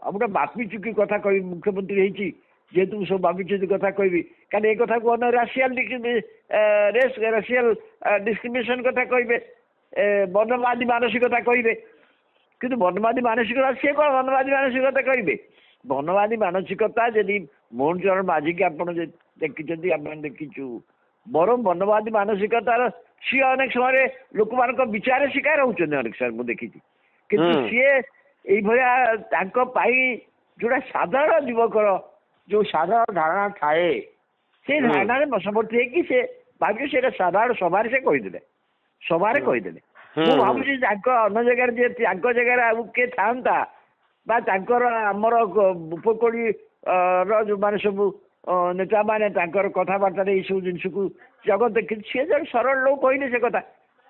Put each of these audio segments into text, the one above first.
गोटे बापी चुकी कथा कह मुख्यमंत्री होती जेहेतु सब बापी चुकी कथा कहबी कारण ये कथा को राशियाल डिस्क्रिमिनेशन कथा कहे वर्णवादी मानसिकता कहे किंतु वर्णवादी मानसिकता सी कौन वर्णवादी मानसिकता कहे वर्णवादी मानसिकता जदि मोहन चरण माझी की आप देखी आप देखीचु बर वर्णवादी मानसिकतार सी अनेक समय लोक मान विचार शिकार होती अनेक समय मुझे देखी किंतु सी ये जोड़ा साधारण युवकर जो साधारण धारणा थाए से धारणा बसवर्ती है कि से भाग्य से साधारण सभार से कहीदे सभार कहीदे मुझे भावी अन्य जगह जगह किए था आमर उपकूली जो मैंने सब नेता मैंने कथबार्ता सब जिनस को जगत देखी सी जन सरल लोग कहले से कथा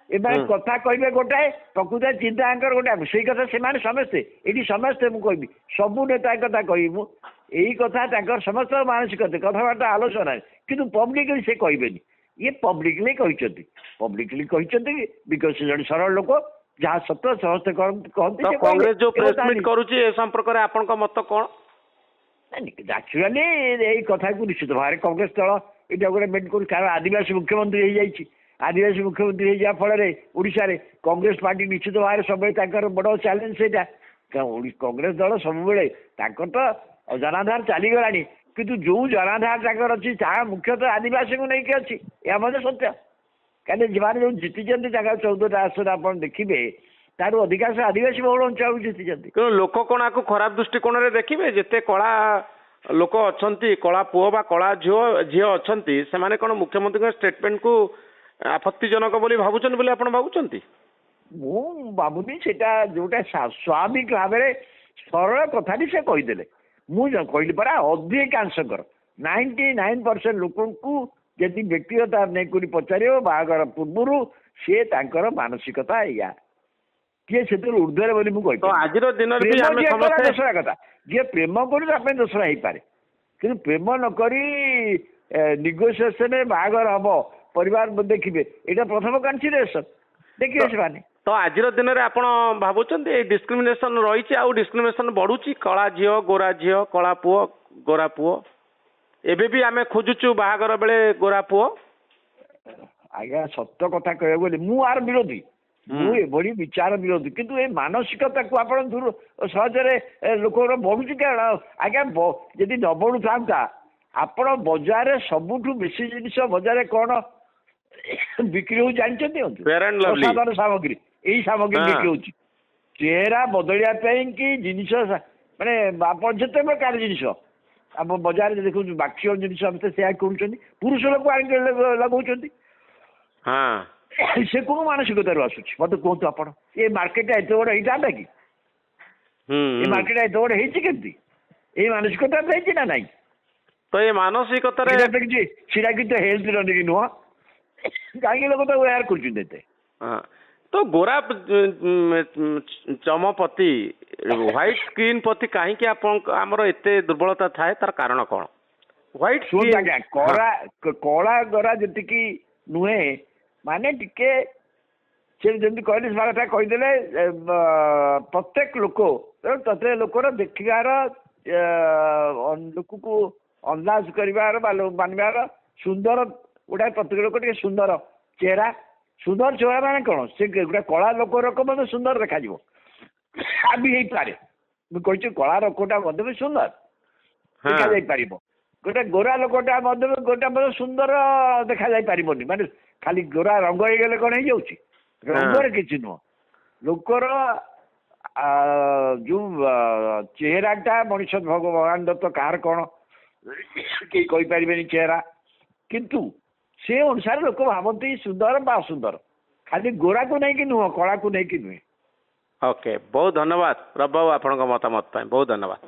एम कथा कहे गोटाए प्रकृत चिंता गोटे से कथा से समस्ते ये समस्ते मुझे सबू नेता कथा कह यही कथा समस्त मानसिकता कथबार्ता आलोचना किंतु पब्लिकली से कहे ये पब्लिकली कहते बिकज से जन सरल लोक जहाँ सत्य समस्त कहते कांग्रेस जो प्रेस मीट करुच्ची ए संपर्क में आपन मत कौन एक्चुअली यही कथा को निश्चित भाव कांग्रेस दल ये गोटे मेट कर कारण आदिवासी मुख्यमंत्री हो जाए आदिवासी मुख्यमंत्री हो फल ओडिशा रे कांग्रेस पार्टी निश्चित भाव सब बड़ चैलेंज से कांग्रेस दल सब तो जनाधार चलीगला किंतु जो जनाधार अच्छी ता मुख्यतः आदिवासी को लेकिन अच्छी यह मत सत्य कहीं जो जीति 14टा आसन आप देखिए तार अधिकांश आदिवासी बहुल अंचल जीति लोक कौन आपको खराब दृष्टिकोण में देखिए जिते कला लोक अच्छा कला पुओ बा कला झी अच्छा से कौन मुख्यमंत्री स्टेटमेंट को आपत्तिजनक बोली भावुन बोली आप भावुं मुझुनी से जोटा स्वाभाविक भाव सरल कथा से कहीदे मुझे कहली परा अधिकांशकर 99% लोक जदि व्यक्तिगत नहीं पचार बाहर पूर्वर सी मानसिकता या किए से ऊर्धे बोली मुझे आज दोसरा कथा जी प्रेम कर दोसरा हो पारे कि प्रेम नक निगोसिएसन बाहर हम परिवार देखिए यहाँ प्रथम कन्सिडरेसन देखिए से तो आज दिन में आप भावुं डिस्क्रिमिनेशन रही आउ डिस्क्रिमिनेशन बढ़ुची कला झील गोरा झील कला पुओ गोरा पुओ एबे भी आमे खोजुचु बाहागर बेले गोरा पुओ आज्ञा सत्य कथा कह बोली मुझ विरोधी मुझे विचार विरोधी किंतु ये मानसिकता को आप दूर सहजरे लोक बढ़ुची क्या आज्ञा जदि न बढ़ू था आप बजार सबुठ बेसी जिन बजार कौन बिक्री हो जानते सामग्री यही सामग्री बिक्री हो चेहरा बदलिया कि जिन माने आप जिते प्रकार जिन आप बजार देखो बाक्य जिन से करुँच पुरुष लोग लगे से कौन मानसिकतार आसूस मत कहतु आप ये मार्केट एत बड़ होता कि ये मार्केट एत बड़ होती ये मानसिकता ना ना तो ये मानसिकता सीधा कि हेल्थ रही नुह कहीं लोग तो यार कर तो गोरा चमपति व्हाइट स्किन प्रति कहीं आमर एत दुर्बलता थाए तार कारण कौन व्हाइट कला गोरा जी नुहे माने टिके जमी कहले कथा कहीदे प्रत्येक लोक प्रत्येक लोकर देखार लोक को अंदाज कर मानवार सुंदर गोटा प्रत्येक लोक टे सुंदर चेहरा माने कौन से गोटे कला लोक सुंदर देखा भी पारे मुझे कला लोकटा भी सुंदर देखा पार गोटे गोरा लोकटा गोटे सुंदर देखा पार माने खाली गोरा रंग हो गले कौन हो रंगर किसी नुह लोकर जो चेहराटा मनीष भगवान दत्त कार कौन कई कहीपर चेहरा किंतु से अनुसार लोक भावती सुंदर बा असुंदर खाली गोरा को नहीं कि नुह कला को नहीं कि नुहे ओके बहुत धन्यवाद रब बाबू आपन मतामत बहुत धन्यवाद।